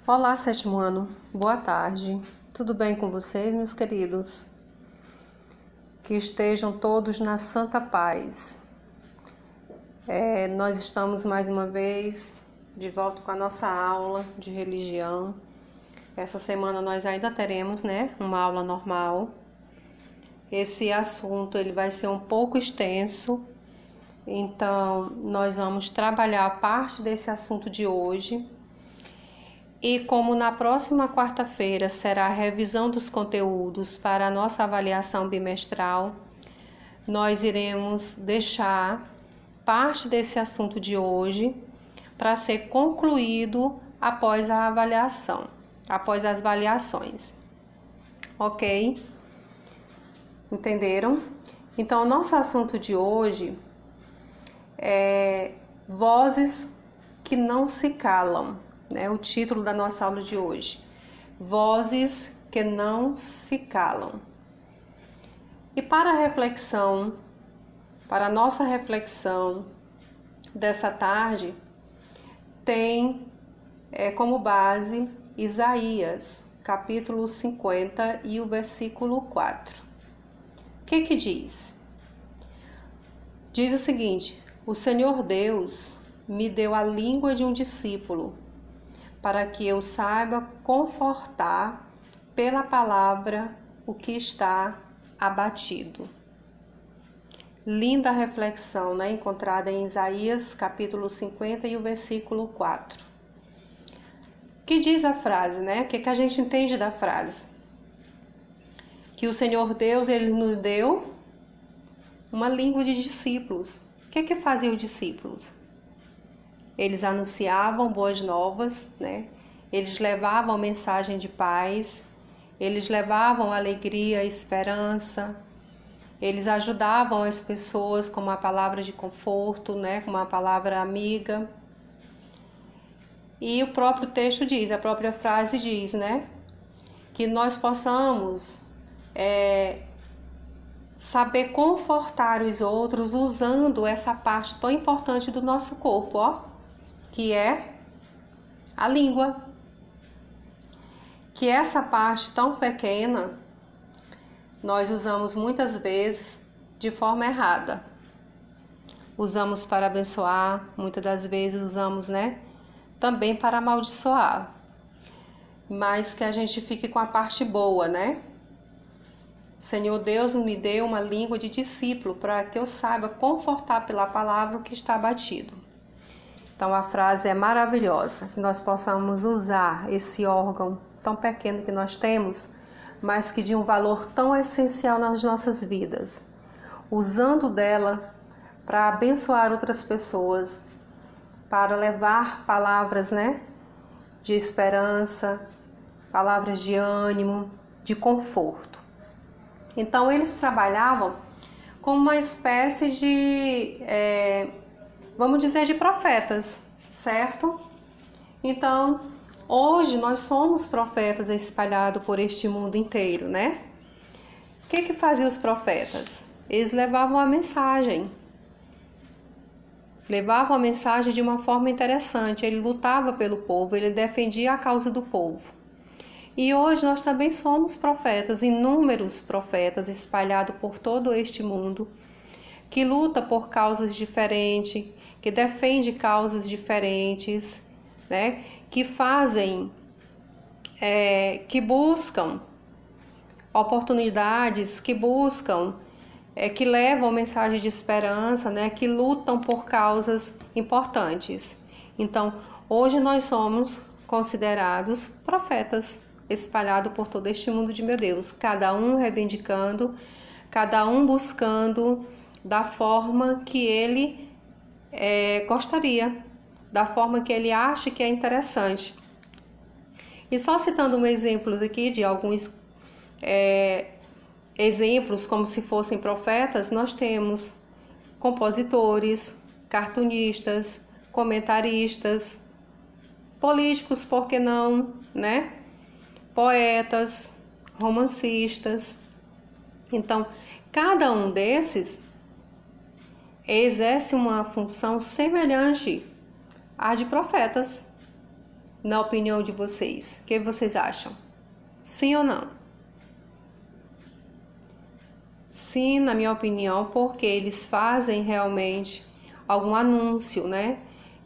Olá, sétimo ano. Boa tarde. Tudo bem com vocês, meus queridos? Que estejam todos na santa paz. Nós estamos mais uma vez de volta com a nossa aula de religião. Essa semana nós ainda teremos, uma aula normal. Esse assunto ele vai ser um pouco extenso, então nós vamos trabalhar parte desse assunto de hoje. E como na próxima quarta-feira será a revisão dos conteúdos para a nossa avaliação bimestral, nós iremos deixar parte desse assunto de hoje para ser concluído após a avaliação, após as avaliações. Ok? Entenderam? Então, o nosso assunto de hoje é vozes que não se calam. O título da nossa aula de hoje, vozes que não se calam. E para a nossa reflexão dessa tarde, tem como base Isaías, capítulo 50 e o versículo 4. O que diz? Diz o seguinte: o Senhor Deus me deu a língua de um discípulo, para que eu saiba confortar pela palavra o que está abatido. Linda reflexão, encontrada em Isaías, capítulo 50 e o versículo 4. O que diz a frase, O que a gente entende da frase? Que o Senhor Deus, Ele nos deu uma língua de discípulos. O que faziam os discípulos? Eles anunciavam boas novas, Eles levavam mensagem de paz, eles levavam alegria, esperança, eles ajudavam as pessoas com uma palavra de conforto, com uma palavra amiga. E o próprio texto diz, a própria frase diz, que nós possamos saber confortar os outros usando essa parte tão importante do nosso corpo, que é a língua. Que essa parte tão pequena nós usamos muitas vezes de forma errada. Usamos para abençoar, muitas das vezes usamos, também para amaldiçoar. Mas que a gente fique com a parte boa, Senhor Deus me deu uma língua de discípulo para que eu saiba confortar pela palavra o que está abatido. Então a frase é maravilhosa, que nós possamos usar esse órgão tão pequeno que nós temos, mas que de um valor tão essencial nas nossas vidas, usando dela para abençoar outras pessoas, para levar palavras, de esperança, palavras de ânimo, de conforto. Então eles trabalhavam como uma espécie de vamos dizer, de profetas, certo? Então, hoje nós somos profetas espalhados por este mundo inteiro, O que faziam os profetas? Eles levavam a mensagem. Levavam a mensagem de uma forma interessante. Ele lutava pelo povo, ele defendia a causa do povo. E hoje nós também somos profetas, inúmeros profetas espalhados por todo este mundo, que luta por causas diferentes, que defende causas diferentes, que fazem, que buscam oportunidades, que buscam, que levam mensagem de esperança, que lutam por causas importantes. Então, hoje nós somos considerados profetas espalhados por todo este mundo de meu Deus, cada um reivindicando, cada um buscando da forma que ele gostaria, da forma que ele acha que é interessante. E só citando exemplos aqui de alguns exemplos como se fossem profetas, nós temos compositores, cartunistas, comentaristas, políticos, por que não, poetas, romancistas. Então, cada um desses exerce uma função semelhante à de profetas. na opinião de vocês? O que vocês acham? Sim ou não? Sim, na minha opinião, porque eles fazem realmente algum anúncio, né?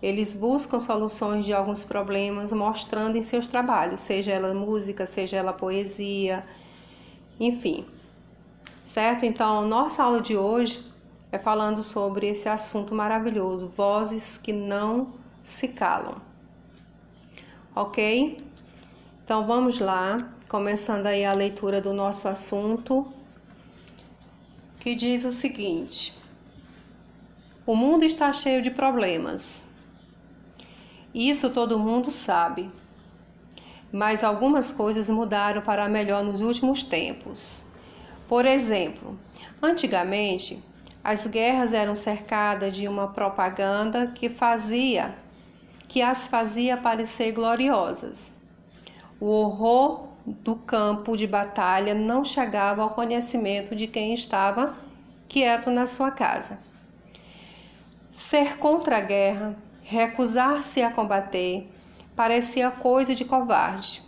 Eles buscam soluções de alguns problemas mostrando em seus trabalhos, seja ela música, seja ela poesia, enfim. Certo? Então, nossa aula de hoje é falando sobre esse assunto maravilhoso, vozes que não se calam. Ok? Então, vamos lá, começando aí a leitura do nosso assunto, que diz o seguinte: o mundo está cheio de problemas. Isso todo mundo sabe. Mas algumas coisas mudaram para melhor nos últimos tempos. Por exemplo, antigamente, as guerras eram cercadas de uma propaganda que as fazia parecer gloriosas. O horror do campo de batalha não chegava ao conhecimento de quem estava quieto na sua casa. Ser contra a guerra, recusar-se a combater, parecia coisa de covarde,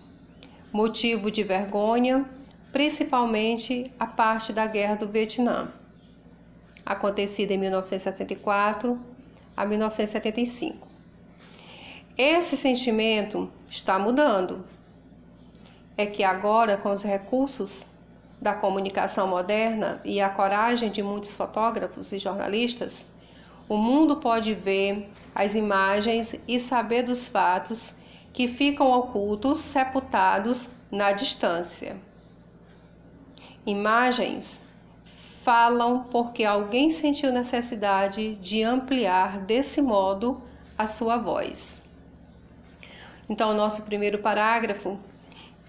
motivo de vergonha, principalmente a parte da Guerra do Vietnã, acontecida em 1964 a 1975. Esse sentimento está mudando. É que agora, com os recursos da comunicação moderna e a coragem de muitos fotógrafos e jornalistas, o mundo pode ver as imagens e saber dos fatos que ficam ocultos, sepultados na distância. Imagens falam porque alguém sentiu necessidade de ampliar desse modo a sua voz. Então, o nosso primeiro parágrafo,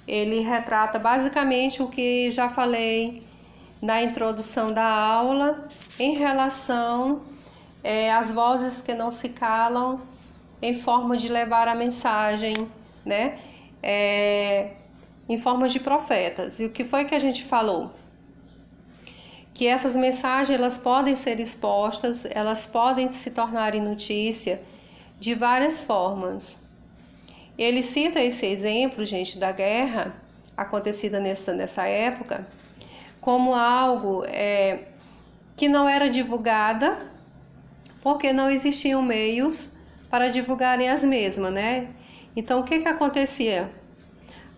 ele retrata basicamente o que já falei na introdução da aula em relação às vozes que não se calam em forma de levar a mensagem, né? Em forma de profetas. E o que foi que a gente falou? Que essas mensagens elas podem ser expostas, elas podem se tornar em notícia de várias formas. Ele cita esse exemplo, gente, da guerra acontecida nessa época, como algo que não era divulgada, porque não existiam meios para divulgarem as mesmas, né? Então, o que acontecia?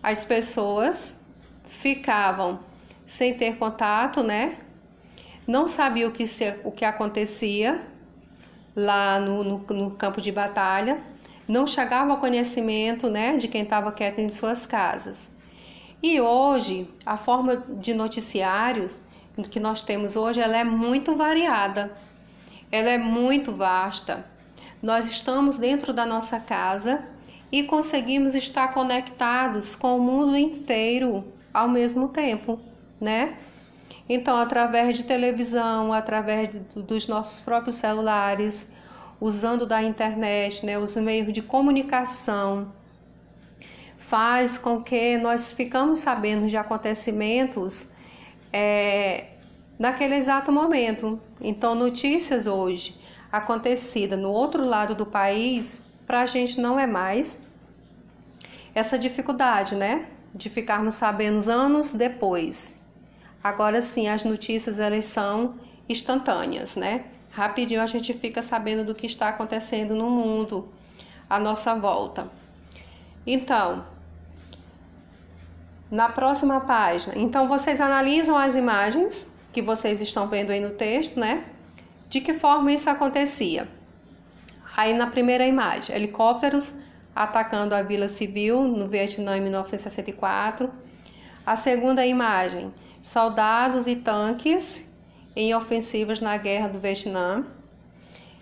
As pessoas ficavam sem ter contato, né? Não sabiam o que acontecia lá no campo de batalha, não chegava ao conhecimento, né, de quem estava quieto em suas casas. E hoje, a forma de noticiários que nós temos hoje, ela é muito variada, ela é muito vasta. Nós estamos dentro da nossa casa e conseguimos estar conectados com o mundo inteiro ao mesmo tempo, né? Então, através de televisão, através dos nossos próprios celulares, usando da internet, né, os meios de comunicação, faz com que nós ficamos sabendo de acontecimentos naquele exato momento. Então, notícias hoje acontecidas no outro lado do país, para a gente não é mais essa dificuldade, né, de ficarmos sabendo anos depois. Agora sim, as notícias elas são instantâneas, né? Rapidinho a gente fica sabendo do que está acontecendo no mundo à nossa volta. Então, na próxima página, então vocês analisam as imagens que vocês estão vendo aí no texto, né? De que forma isso acontecia. Aí na primeira imagem, helicópteros atacando a vila civil no Vietnã em 1964. A segunda imagem, soldados e tanques em ofensivas na Guerra do Vietnã.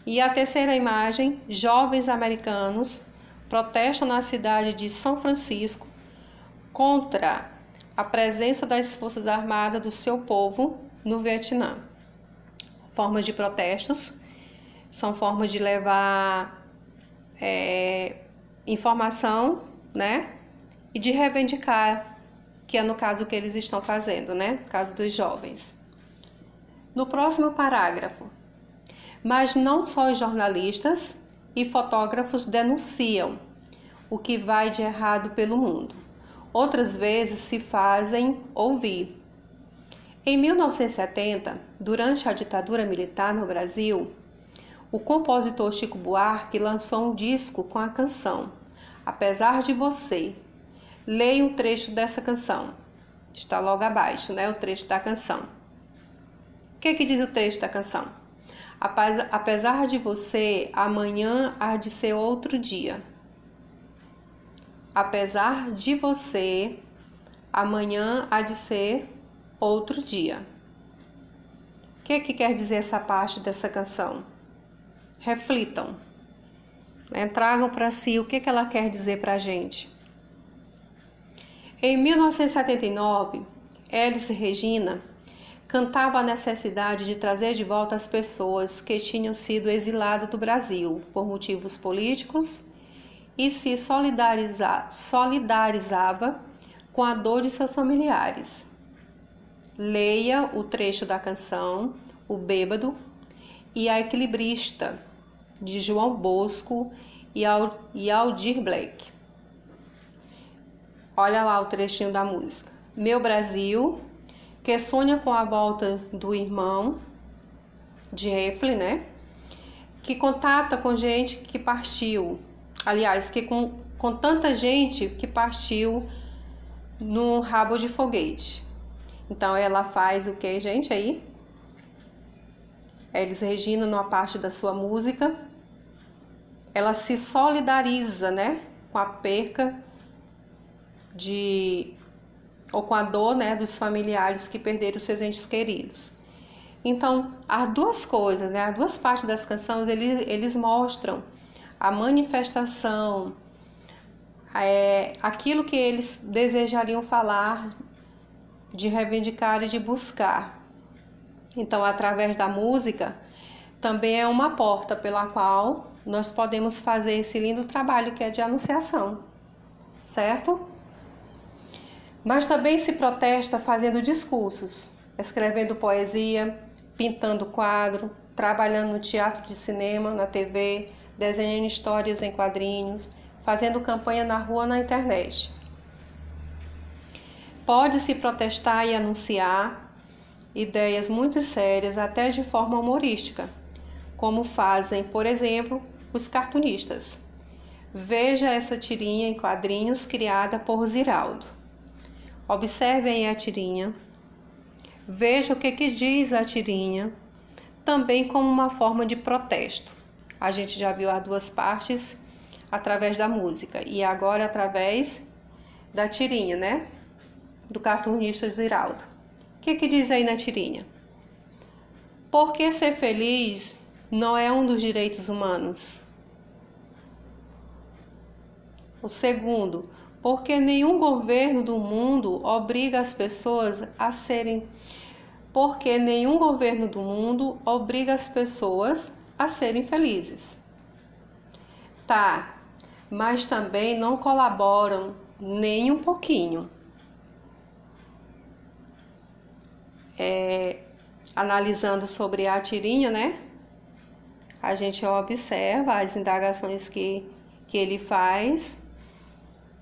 E a terceira imagem, jovens americanos protestam na cidade de São Francisco contra a presença das Forças Armadas do seu povo no Vietnã. Formas de protestos são formas de levar informação, né? E de reivindicar, que é no caso o que eles estão fazendo, né? No caso dos jovens. No próximo parágrafo, mas não só os jornalistas e fotógrafos denunciam. o que vai de errado pelo mundo. Outras vezes se fazem ouvir. Em 1970, durante a ditadura militar no Brasil, o compositor Chico Buarque lançou um disco com a canção Apesar de Você. Leia um trecho dessa canção. Está logo abaixo, né? O trecho da canção. O que diz o trecho da canção? Apesar de você, amanhã há de ser outro dia. Apesar de você, amanhã há de ser outro dia. O que quer dizer essa parte dessa canção? Reflitam, né? Tragam para si o que ela quer dizer para a gente. Em 1979, Elis Regina cantava a necessidade de trazer de volta as pessoas que tinham sido exiladas do Brasil por motivos políticos e se solidarizava com a dor de seus familiares. Leia o trecho da canção O Bêbado e A Equilibrista, de João Bosco e Aldir Blanc. Olha lá o trechinho da música. Meu Brasil, que sonha com a volta do irmão, de Refle, né? Que contata com gente que partiu. Aliás, que com tanta gente que partiu no rabo de foguete. Então ela faz o que, gente, aí? Elis Regina, numa parte da sua música, ela se solidariza, né, com a perca ou com a dor, né, dos familiares que perderam seus entes queridos. Então, as duas coisas, né, as duas partes das canções, eles mostram a manifestação, aquilo que eles desejariam falar, de reivindicar e de buscar. Então, através da música, também é uma porta pela qual nós podemos fazer esse lindo trabalho que é de anunciação, certo? Mas também se protesta fazendo discursos, escrevendo poesia, pintando quadro, trabalhando no teatro de cinema, na TV, desenhando histórias em quadrinhos, fazendo campanha na rua, na internet. Pode-se protestar e anunciar ideias muito sérias, até de forma humorística, como fazem, por exemplo, os cartunistas. Veja essa tirinha em quadrinhos criada por Ziraldo. Observem a tirinha. Veja o que diz a tirinha, também como uma forma de protesto. A gente já viu as duas partes através da música e agora através da tirinha, né? Do cartunista Ziraldo. O que diz aí na tirinha? Porque ser feliz não é um dos direitos humanos. O segundo, porque nenhum governo do mundo obriga as pessoas a serem. Porque nenhum governo do mundo obriga as pessoas a serem felizes. Tá, mas também não colaboram nem um pouquinho. Analisando sobre a tirinha, né? A gente observa as indagações que ele faz,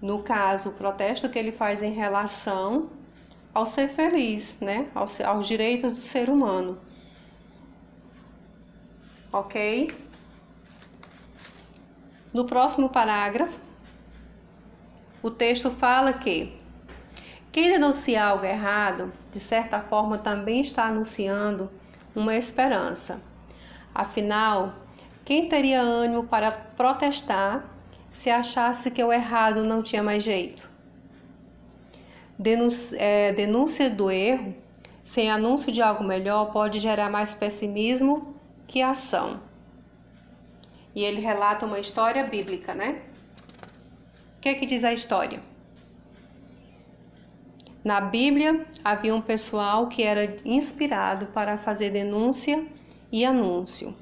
no caso, o protesto que ele faz em relação ao ser feliz, né? Aos direitos do ser humano. Ok? No próximo parágrafo, o texto fala que quem denuncia algo errado, de certa forma, também está anunciando uma esperança. Afinal, quem teria ânimo para protestar se achasse que o errado não tinha mais jeito? Denúncia do erro, sem anúncio de algo melhor, pode gerar mais pessimismo que ação. E ele relata uma história bíblica, né? O que diz a história? Na Bíblia, havia um pessoal que era inspirado para fazer denúncia e anúncio.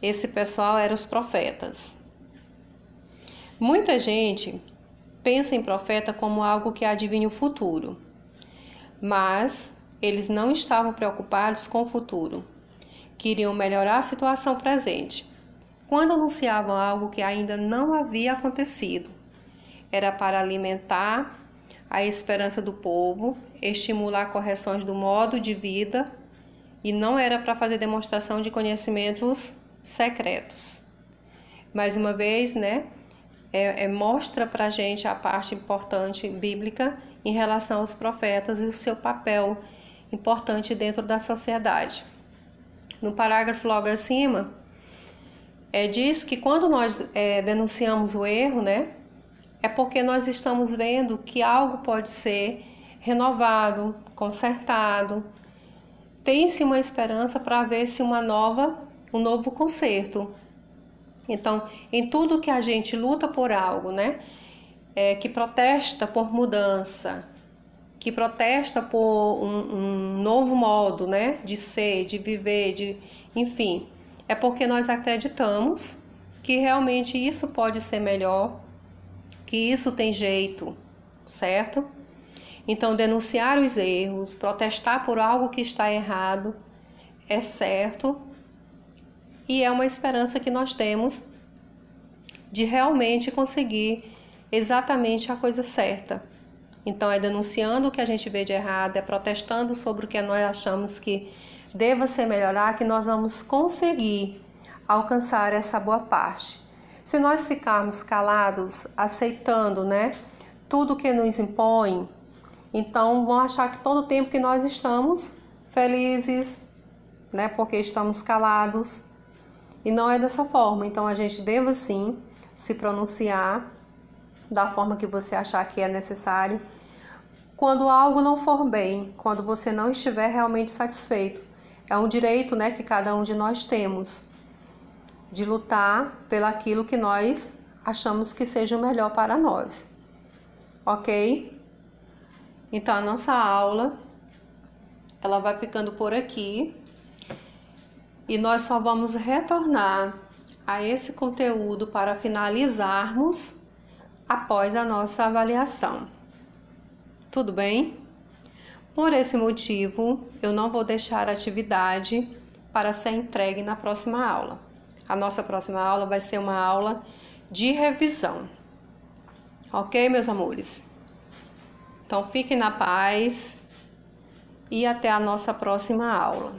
Esse pessoal eram os profetas. Muita gente pensa em profeta como algo que adivinha o futuro, mas eles não estavam preocupados com o futuro. Queriam melhorar a situação presente. quando anunciavam algo que ainda não havia acontecido. Era para alimentar a esperança do povo, estimular correções do modo de vida, e não era para fazer demonstração de conhecimentos secretos. Mais uma vez, né, mostra para a gente a parte importante bíblica em relação aos profetas e o seu papel importante dentro da sociedade. No parágrafo logo acima, diz que quando nós denunciamos o erro, né, é porque nós estamos vendo que algo pode ser renovado, consertado. Tem-se uma esperança para ver-se um novo conserto. Então, em tudo que a gente luta por algo, né, que protesta por mudança, que protesta por um novo modo, né, de ser, de viver, enfim, é porque nós acreditamos que realmente isso pode ser melhor, que isso tem jeito, certo? Então, denunciar os erros, protestar por algo que está errado, é certo, e é uma esperança que nós temos de realmente conseguir exatamente a coisa certa. Então, é denunciando o que a gente vê de errado, é protestando sobre o que nós achamos que deva ser melhorar, que nós vamos conseguir alcançar essa boa parte. Se nós ficarmos calados, aceitando, né, tudo que nos impõe, então vão achar que todo o tempo que nós estamos felizes, né, porque estamos calados, e não é dessa forma. Então a gente deve sim se pronunciar da forma que você achar que é necessário. Quando algo não for bem, quando você não estiver realmente satisfeito, é um direito, né, que cada um de nós temos de lutar pelaquilo que nós achamos que seja o melhor para nós, ok? Então a nossa aula, ela vai ficando por aqui e nós só vamos retornar a esse conteúdo para finalizarmos após a nossa avaliação. Tudo bem? Por esse motivo, eu não vou deixar a atividade para ser entregue na próxima aula. A nossa próxima aula vai ser uma aula de revisão. Ok, meus amores? Então, fiquem na paz e até a nossa próxima aula.